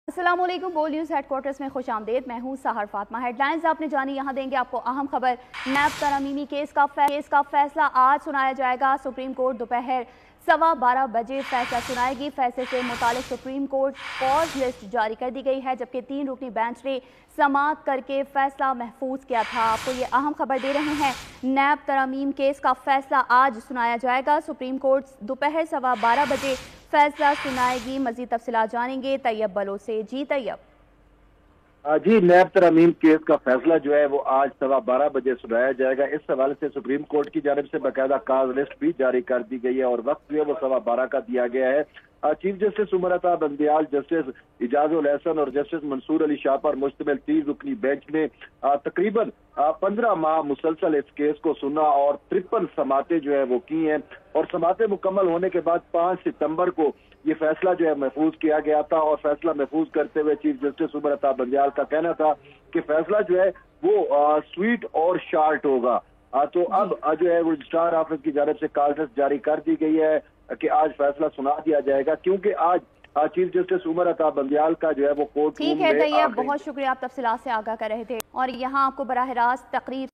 अस्सलाम वालेकुम। बोल न्यूज़ हेडक्वार्टर्स में खुश आमदेद। मैं हूँ सहर फातिमा। हेडलाइंस आपने जानी, यहाँ देंगे आपको अहम खबर। नैब तरमीमी केस का फैसला आज सुनाया जाएगा। सुप्रीम कोर्ट दोपहर 12:15 बजे फैसला सुनाएगी। फैसले से मुतालिक सुप्रीम कोर्ट पॉज लिस्ट जारी कर दी गई है, जबकि 3 रुकनी बेंच ने समाअत करके फैसला महफूज किया था। आपको ये अहम खबर दे रहे हैं। नैब तरमीम केस का फैसला आज सुनाया जाएगा। सुप्रीम कोर्ट दोपहर 12:15 बजे फैसला सुनाएगी। मजीद तफसीलात जानेंगे तैयब बलोच से। जी तैयब। जी, नैब तरमीम केस का फैसला जो है वो आज 12:15 बजे सुनाया जाएगा। इस हवाले से सुप्रीम कोर्ट की जानिब से बाकायदा काज लिस्ट भी जारी कर दी गई है और वक्त जो है वो 12:15 का दिया गया है। Chief justice Umar Ata Bandial, justice Ijajul Ehsan और जस्टिस मंसूर अली शाह पर मुश्तमिल 3 रुकनी बेंच ने तकरीबन 15 माह मुसलसल इस केस को सुना और 53 समातें जो है वो की हैं और समातें मुकम्मल होने के बाद 5 सितंबर को ये फैसला जो है महफूज किया गया था। और फैसला महफूज करते हुए चीफ जस्टिस उमर अता बंदियाल का कहना था कि फैसला जो है वो स्वीट और शार्ट होगा। तो अब जो है वो रजिस्ट्रार ऑफिस की जानिब से कॉल लिस्ट जारी कर दी गई है कि आज फैसला सुना दिया जाएगा, क्योंकि आज चीफ जस्टिस उमर अता बंदियाल का जो है वो कोर्ट ठीक है तैयब, बहुत शुक्रिया, आप तफसीलात से आगाह कर रहे थे। और यहाँ आपको बराह रास्त तकरीर